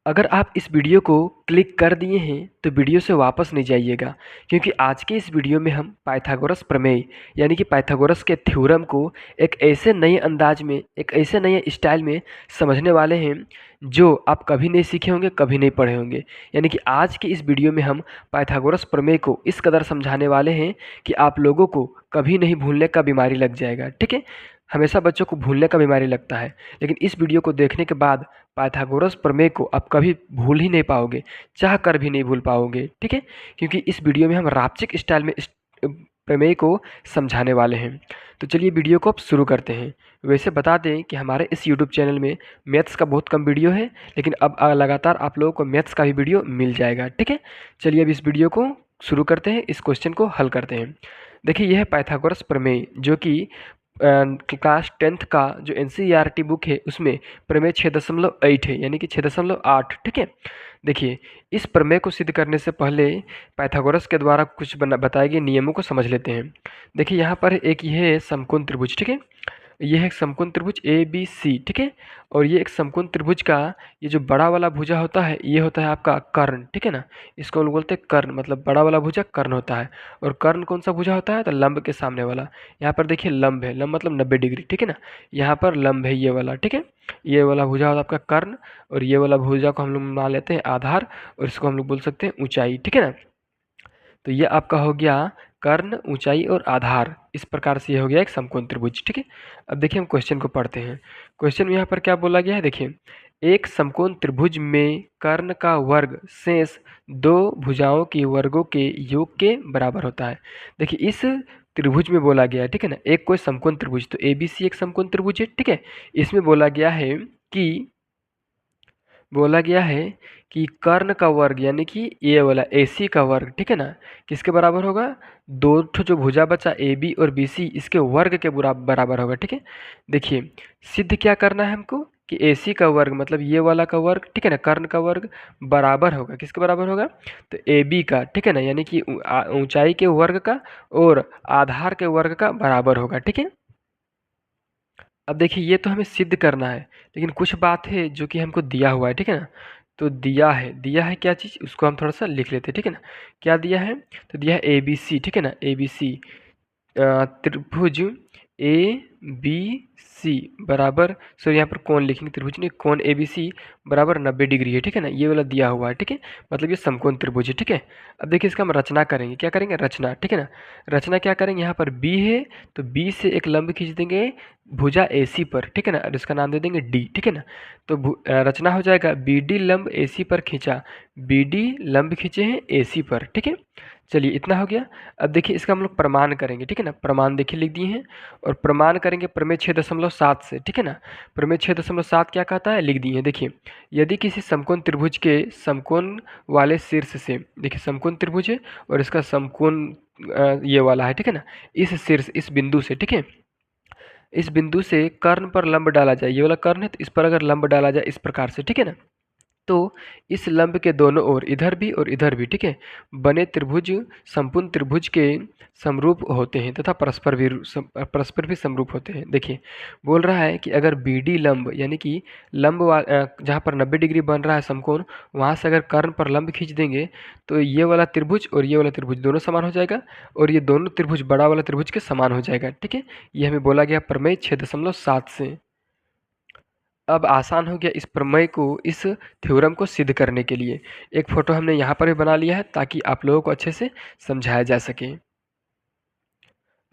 अगर आप इस वीडियो को क्लिक कर दिए हैं तो वीडियो से वापस नहीं जाइएगा, क्योंकि आज के इस वीडियो में हम पाइथागोरस प्रमेय यानी कि पाइथागोरस के थ्योरम को एक ऐसे नए अंदाज में, एक ऐसे नए स्टाइल में समझने वाले हैं जो आप कभी नहीं सीखे होंगे, कभी नहीं पढ़े होंगे। यानी कि आज के इस वीडियो में हम पाइथागोरस प्रमेय को इस कदर समझाने वाले हैं कि आप लोगों को कभी नहीं भूलने का बीमारी लग जाएगा। ठीक है, हमेशा बच्चों को भूलने का बीमारी लगता है, लेकिन इस वीडियो को देखने के बाद पाइथागोरस प्रमेय को आप कभी भूल ही नहीं पाओगे, चाह कर भी नहीं भूल पाओगे। ठीक है, क्योंकि इस वीडियो में हम रापचिक स्टाइल में इस प्रमेय को समझाने वाले हैं। तो चलिए वीडियो को अब शुरू करते हैं। वैसे बता दें कि हमारे इस यूट्यूब चैनल में मैथ्स का बहुत कम वीडियो है, लेकिन अब लगातार आप लोगों को मैथ्स का भी वीडियो मिल जाएगा। ठीक है, चलिए अब इस वीडियो को शुरू करते हैं, इस क्वेश्चन को हल करते हैं। देखिए, यह है पाइथागोरस प्रमेय, जो कि क्लास 10th का जो NCERT बुक है उसमें प्रमेय 6.8 है, यानी कि 6.8। ठीक है, देखिए इस प्रमेय को सिद्ध करने से पहले पाइथागोरस के द्वारा कुछ बताए गए नियमों को समझ लेते हैं। देखिए यहाँ पर एक यह है समकोण त्रिभुज। ठीक है, यह एक समकोण त्रिभुज ABC। ठीक है, और ये एक समकोण त्रिभुज का ये जो बड़ा वाला भुजा होता है ये होता है आपका कर्ण। ठीक है ना, इसको हम लोग बोलते हैं कर्ण, मतलब बड़ा वाला भुजा कर्ण होता है। और कर्ण कौन सा भुजा होता है? तो लंब के सामने वाला। यहाँ पर देखिए लंब है, लंब मतलब 90 डिग्री। ठीक है ना, यहाँ पर लंब है ये वाला। ठीक है, ये वाला भुजा होता है आपका कर्ण, और ये वाला भुजा को हम लोग मान लेते हैं आधार, और इसको हम लोग बोल सकते हैं ऊंचाई। ठीक है ना, तो ये आपका हो गया कर्ण, ऊंचाई और आधार। इस प्रकार से ये हो गया एक समकोण त्रिभुज। ठीक है, अब देखिए हम क्वेश्चन को पढ़ते हैं। क्वेश्चन में यहाँ पर क्या बोला गया है, देखिए एक समकोण त्रिभुज में कर्ण का वर्ग शेष दो भुजाओं के वर्गों के योग के बराबर होता है। देखिए इस त्रिभुज में बोला गया है, ठीक है ना, एक कोई समकोण त्रिभुज, तो ABC एक समकोण त्रिभुज है। ठीक है, इसमें बोला गया है कि कर्ण का वर्ग यानी कि ये वाला AC का वर्ग, ठीक है ना, किसके बराबर होगा? दो ठो जो भुजा बचा AB और BC, इसके वर्ग के बराबर होगा। ठीक है, देखिए सिद्ध क्या करना है हमको कि AC का वर्ग मतलब ये वाला का वर्ग, ठीक है ना, कर्ण का वर्ग बराबर होगा, किसके बराबर होगा? तो AB का। ठीक है ना, यानी कि ऊंचाई के वर्ग का और आधार के वर्ग का बराबर होगा। ठीक है, अब देखिए ये तो हमें सिद्ध करना है, लेकिन कुछ बात है जो कि हमको दिया हुआ है। ठीक है ना, तो दिया है क्या चीज़, उसको हम थोड़ा सा लिख लेते हैं। ठीक है ना, क्या दिया है? तो दिया है ABC। ठीक है ना, ABC त्रिभुज ABC बराबर, सॉरी यहाँ पर कौन लिखेंगे, त्रिभुज नहीं, कौन ABC बराबर 90 डिग्री है। ठीक है ना, ये वाला दिया हुआ है। ठीक है, मतलब ये समकोण त्रिभुज है। ठीक है, अब देखिए इसका हम रचना करेंगे। क्या करेंगे? रचना। ठीक है ना, रचना क्या करेंगे, यहाँ पर B है तो B से एक लंब खींच देंगे भुजा AC पर। ठीक है ना, और इसका नाम दे देंगे D। ठीक है ना, तो रचना हो जाएगा BD लंब AC पर खींचा, BD लंब खींचे हैं AC पर। ठीक है, चलिए इतना हो गया। अब देखिए इसका हम लोग प्रमाण करेंगे। ठीक है ना, प्रमाण देखिए लिख दिए हैं, और प्रमाण करेंगे प्रमेय 6.7 से। ठीक है ना, प्रमेय 6.7 क्या कहता है, लिख दिए हैं। देखिए यदि किसी समकोण त्रिभुज के समकोण वाले शीर्ष से, देखिए समकोण त्रिभुज है और इसका समकोण ये वाला है। ठीक है ना, इस शीर्ष, इस बिंदु से, ठीक है, इस बिंदु से कर्ण पर लंब डाला जाए, ये वाला कर्ण है तो इस पर अगर लंब डाला जाए इस प्रकार से, ठीक है ना, तो इस लंब के दोनों ओर, इधर भी और इधर भी, ठीक है, बने त्रिभुज संपूर्ण त्रिभुज के समरूप होते हैं तथा परस्पर भी समरूप होते हैं। देखिए बोल रहा है कि अगर BD लंब यानी कि लंब जहाँ पर 90 डिग्री बन रहा है समकोण, वहाँ से अगर कर्ण पर लंब खींच देंगे तो ये वाला त्रिभुज और ये वाला त्रिभुज दोनों समान हो जाएगा, और ये दोनों त्रिभुज बड़ा वाला त्रिभुज के समान हो जाएगा। ठीक है, ये हमें बोला गया प्रमेय 6.7 से। अब आसान हो गया इस प्रमेय को, इस थ्योरम को सिद्ध करने के लिए। एक फोटो हमने यहाँ पर भी बना लिया है ताकि आप लोगों को अच्छे से समझाया जा सके।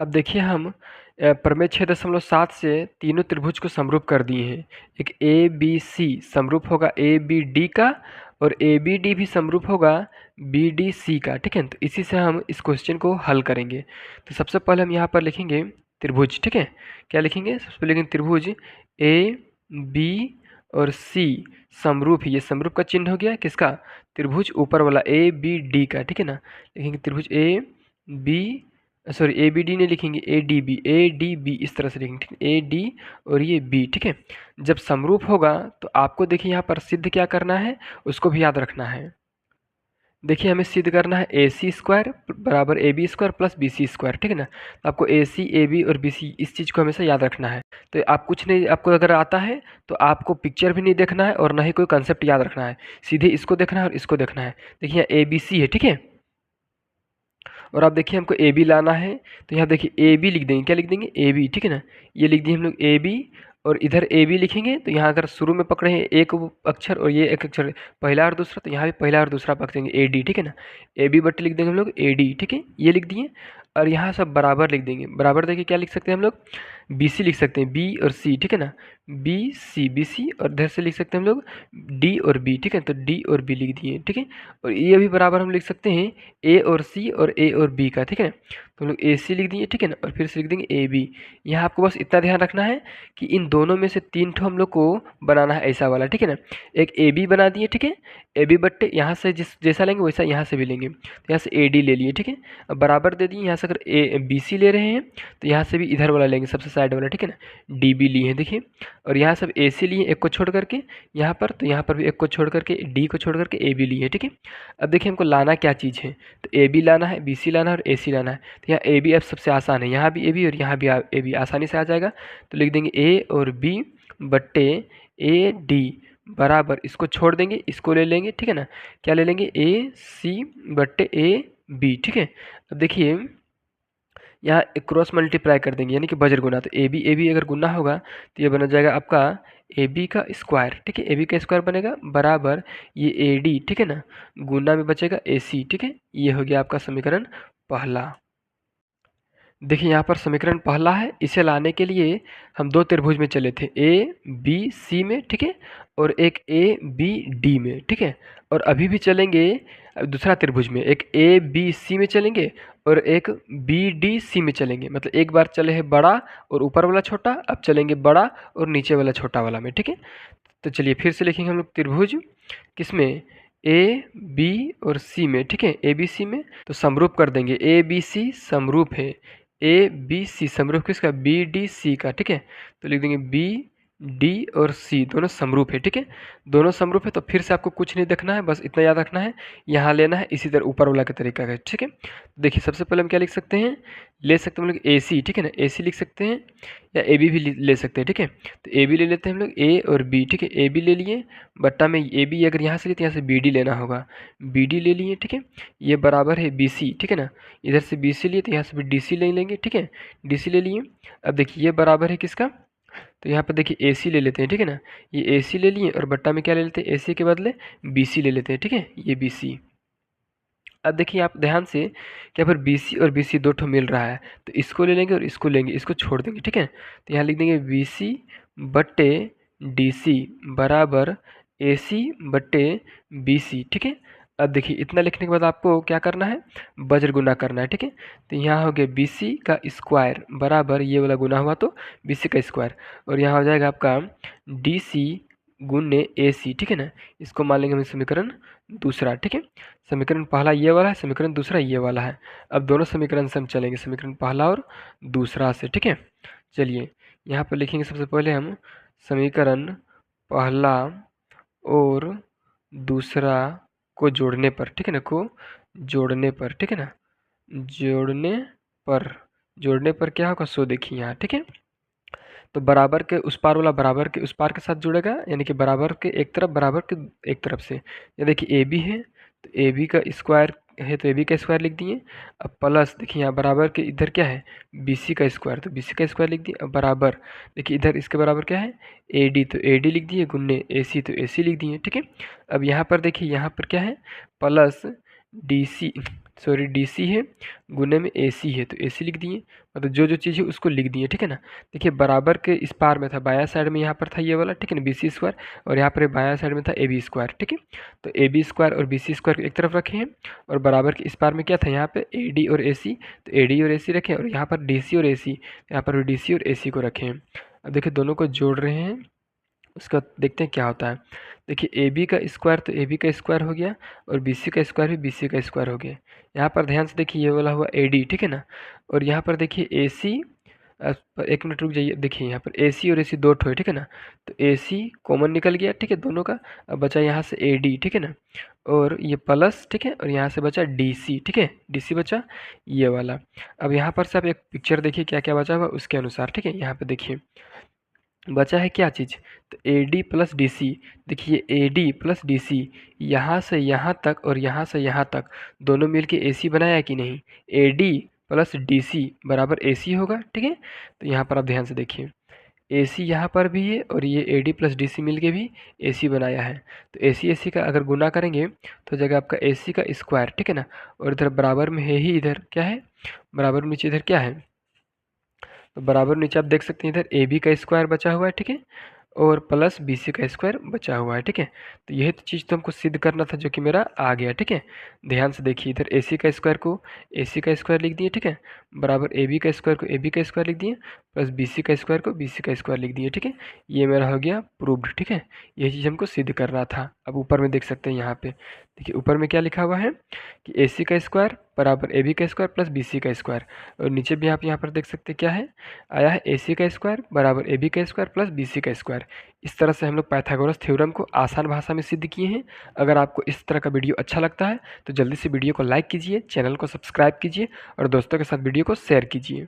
अब देखिए हम प्रमेय 6.7 से तीनों त्रिभुज को समरूप कर दिए हैं। एक ABC समरूप होगा ABD का, और ABD भी समरूप होगा BDC का। ठीक है, तो इसी से हम इस क्वेश्चन को हल करेंगे। तो सबसे पहले हम यहाँ पर लिखेंगे त्रिभुज। ठीक है, क्या लिखेंगे? सबसे पहले लिखेंगे त्रिभुज AB और C समरूप, ये समरूप का चिन्ह हो गया किसका? त्रिभुज ऊपर वाला ABD का। ठीक है ना, लिखेंगे त्रिभुज ABD नहीं लिखेंगे, ADB इस तरह से लिखेंगे। ठीक है, AD और ये B। ठीक है, जब समरूप होगा तो आपको देखिए यहाँ पर सिद्ध क्या करना है, उसको भी याद रखना है। देखिए हमें सिद्ध करना है ए सी स्क्वायर बराबर A B square plus B C square, ठीक है ना। तो आपको ए सी ए बी और बी सी इस चीज़ को हमेशा याद रखना है। तो आप कुछ नहीं, आपको अगर आता है तो आपको पिक्चर भी नहीं देखना है और ना ही कोई कंसेप्ट याद रखना है, सीधे इसको देखना है और इसको देखना है। देखिए यहाँ ए बी सी है, ठीक है। और आप देखिए हमको ए बी लाना है, तो यहाँ देखिए ए बी लिख देंगे, क्या लिख देंगे, ए बी, ठीक है ना। ये लिख दिए हम लोग ए बी, और इधर ए बी लिखेंगे तो यहाँ अगर शुरू में पकड़े हैं एक अक्षर और ये एक अक्षर पहला और दूसरा, तो यहाँ भी पहला और दूसरा पकड़ेंगे ए डी, ठीक है ना। ए बी बट्टे लिख देंगे हम लोग ए डी, ठीक है, ये लिख दिए। और यहाँ सब बराबर लिख देंगे, बराबर देखिए क्या लिख सकते हैं हम लोग, बी सी लिख सकते हैं, बी और सी, ठीक है ना, बी सी, और इधर से लिख सकते हैं हम लोग डी और बी, ठीक है, तो डी और बी लिख दिए, ठीक है। और ये भी बराबर हम लिख सकते हैं ए और सी और ए और बी का, ठीक है ना। तो हम लोग ए सी लिख दिए, ठीक है ना, और फिर से लिख देंगे ए बी। यहाँ आपको बस इतना ध्यान रखना है कि इन दोनों में से 3 ठो हम लोग को बनाना है ऐसा वाला, ठीक है ना। एक ए बी बना दिए, ठीक है, ए बी बट्टे यहाँ से जैसा लेंगे वैसा यहाँ से भी लेंगे, तो यहाँ से ए डी ले लिए, ठीक है। अब बराबर दे दिए, यहाँ से अगर ए बी सी ले रहे हैं तो यहाँ से भी इधर वाला लेंगे, सबसे साइड वाला, ठीक है ना, डी बी लिए हैं देखिए। और यहाँ सब ए सी लिए एक को छोड़ करके यहाँ पर, तो यहाँ पर भी एक को छोड़ करके डी को छोड़ करके ए बी लिए, ठीक है। अब देखिए हमको लाना क्या चीज़ है, तो ए बी लाना है, बी सी लाना है और ए सी लाना है। तो यहाँ ए बी अब सबसे आसान है, यहाँ भी ए बी और यहाँ भी ए बी आसानी से आ जाएगा। तो लिख देंगे ए और बी बट्टे ए डी बराबर, इसको छोड़ देंगे, इसको ले लेंगे, ठीक है ना, क्या ले लेंगे, ए सी बट्टे ए बी, ठीक है। अब देखिए यहाँ क्रॉस मल्टीप्लाई कर देंगे यानी कि बजर गुना, तो ए बी अगर गुना होगा तो ये बन जाएगा आपका ए बी का स्क्वायर, ठीक है, ए बी का स्क्वायर बनेगा बराबर ये ए डी, ठीक है ना, गुना में बचेगा ए सी, ठीक है। ये हो गया आपका समीकरण पहला। देखिए यहाँ पर समीकरण पहला है, इसे लाने के लिए हम 2 त्रिभुज में चले थे, ए बी सी में, ठीक है, और एक ए बी डी में, ठीक है। और अभी भी चलेंगे दूसरा त्रिभुज में, एक ए बी सी में चलेंगे और एक बी डी सी में चलेंगे। मतलब एक बार चले हैं बड़ा और ऊपर वाला छोटा, अब चलेंगे बड़ा और नीचे वाला छोटा वाला में, ठीक है। तो चलिए फिर से लिखेंगे हम लोग त्रिभुज किसमें, ए बी और सी में, ठीक है, ए बी सी में। तो समरूप कर देंगे, ए बी सी समरूप है, ए बी सी समरूप किसका, बी डी सी का, ठीक है। तो लिख देंगे बी डी और सी दोनों समरूप है, ठीक है, दोनों समरूप है। तो फिर से आपको कुछ नहीं देखना है, बस इतना याद रखना है, यहाँ लेना है इसी तरह ऊपर वाला का तरीका है, ठीक है। देखिए सबसे पहले हम क्या लिख सकते हैं, ले सकते हैं हम लोग ए सी, ठीक है ना, ए सी लिख सकते हैं या ए बी भी ले सकते हैं, ठीक है। तो ए बी ले लेते हैं हम लोग, ए और बी, ठीक है, ए बी ले लिए बट्टा में ए बी अगर यहाँ से लिए तो यहाँ से बी डी लेना होगा, बी डी ले लिए, ठीक है। ये बराबर है बी सी, ठीक है ना, इधर से बी सी लिए तो यहाँ से भी डी सी ले लेंगे, ठीक है, डी सी ले लिए। अब देखिए ये बराबर है किसका, तो यहाँ पर देखिए ए सी ले लेते हैं, ठीक है ना, ये ए सी ले लिए और बट्टा में क्या ले लेते हैं, ए सी के बदले बी सी ले लेते हैं, ठीक है, ये बी सी। अब देखिए आप ध्यान से कि यहाँ पर बी सी और बी सी 2 ठो मिल रहा है, तो इसको ले लेंगे और इसको लेंगे, इसको छोड़ देंगे, ठीक है। तो यहाँ लिख देंगे बी सी बट्टे डी सी बराबर ए सी बट्टे बी सी, ठीक है। अब देखिए इतना लिखने के बाद आपको क्या करना है, वज्र गुना करना है, ठीक है। तो यहाँ हो गया बी सी का स्क्वायर बराबर ये वाला गुना हुआ तो बी सी का स्क्वायर, और यहाँ हो जाएगा आपका डी सी गुने ए सी, ठीक है ना। इसको मान लेंगे हम समीकरण दूसरा, ठीक है। समीकरण पहला ये वाला है, समीकरण दूसरा ये वाला है। अब दोनों समीकरण से हम चलेंगे, समीकरण पहला और दूसरा से, ठीक है। चलिए यहाँ पर लिखेंगे सबसे पहले हम समीकरण पहला और दूसरा को जोड़ने पर, ठीक है ना, को जोड़ने पर, ठीक है ना, जोड़ने पर क्या होगा, सो देखिए यहाँ, ठीक है। तो बराबर के उस पार वाला बराबर के उस पार के साथ जुड़ेगा, यानी कि बराबर के एक तरफ बराबर के एक तरफ से। ये देखिए ए बी है तो ए बी का स्क्वायर है तो ए बी का स्क्वायर लिख दिए। अब प्लस देखिए यहाँ बराबर के इधर क्या है, बी सी का स्क्वायर, तो बी सी का स्क्वायर लिख दिए। अब बराबर देखिए इधर इसके बराबर क्या है, ए डी, तो ए डी लिख दिए, गुन्ने ए सी तो ए सी लिख दिए, ठीक है। अब यहाँ पर देखिए यहाँ पर क्या है, plus D C, sorry D C है, गुने में ए सी है तो ए सी लिख दिए। मतलब जो जो चीज़ है उसको लिख दिए, ठीक है ना। देखिए बराबर के इस पार में था, बाया साइड में यहाँ पर था ये वाला, ठीक है ना, बी सी स्क्वायर, और यहाँ पर बाया साइड में था ए बी स्क्वायर, ठीक है। तो ए बी स्क्वायर और बी सी स्क्वायर एक तरफ रखे हैं, और बराबर के इस पार में क्या था, यहाँ पे ए डी और ए सी, तो ए डी और ए सी रखे, और यहाँ पर डी सी और ए सी, यहाँ पर डी सी और ए सी को रखे हैं। अब देखिए दोनों को जोड़ रहे हैं, उसका देखते हैं क्या होता है। देखिए ए बी का स्क्वायर तो ए बी का स्क्वायर हो गया, और बी सी का स्क्वायर भी बी सी का स्क्वायर हो गया। यहाँ पर ध्यान से देखिए ये वाला हुआ ए डी, ठीक है ना, और यहाँ पर देखिए ए सी एक मिनट रुक जाइए, देखिए यहाँ पर ए सी और ए सी दो ठो है, ठीक है ना। तो ए सी कॉमन निकल गया, ठीक है, दोनों का। अब बचा यहाँ से ए डी, ठीक है ना, और ये प्लस, ठीक है, और यहाँ से बचा डी सी, ठीक है, डी सी बचा ये वाला। अब यहाँ पर से आप एक पिक्चर देखिए क्या क्या बचा हुआ उसके अनुसार, ठीक है। यहाँ पे देखिए बचा है क्या चीज़, तो A D plus D C. देखिए A D plus D C, यहाँ से यहाँ तक और यहाँ से यहाँ तक दोनों मिल के ए सी बनाया कि नहीं। A D plus D C बराबर ए सी होगा, ठीक है। तो यहाँ पर आप ध्यान से देखिए, ए सी यहाँ पर भी है और ये A D plus D C मिल के भी ए सी बनाया है। तो ए सी का अगर गुना करेंगे तो जगह आपका ए सी का स्क्वायर, ठीक है ना, और इधर बराबर में है ही, इधर क्या है, बराबर में नीचे इधर क्या है, तो बराबर नीचे आप देख सकते हैं इधर ए बी का स्क्वायर बचा हुआ है, ठीक है, और प्लस बी सी का स्क्वायर बचा हुआ है, ठीक है। तो यही तो चीज़ तो हमको सिद्ध करना था जो कि मेरा आ गया, ठीक है। ध्यान से देखिए, इधर ए सी का स्क्वायर को ए सी का स्क्वायर लिख दिए, ठीक है, बराबर ए बी का स्क्वायर को ए बी का स्क्वायर लिख दिए, प्लस बी सी का स्क्वायर को बी सी का स्क्वायर लिख दिए, ठीक है। ये मेरा हो गया प्रूव्ड, ठीक है। यही चीज़ हमको सिद्ध करना था। अब ऊपर में देख सकते हैं, यहाँ पे देखिए ऊपर में क्या लिखा हुआ है कि ए सी का स्क्वायर बराबर ए बी का स्क्वायर प्लस बी सी का स्क्वायर, और नीचे भी आप यहाँ पर देख सकते हैं क्या है, आया है ए सी का स्क्वायर बराबर ए बी का स्क्वायर प्लस बी सी का स्क्वायर। इस तरह से हम लोग पाइथागोरस थ्योरम को आसान भाषा में सिद्ध किए हैं। अगर आपको इस तरह का वीडियो अच्छा लगता है तो जल्दी से वीडियो को लाइक कीजिए, चैनल को सब्सक्राइब कीजिए और दोस्तों के साथ वीडियो को शेयर कीजिए।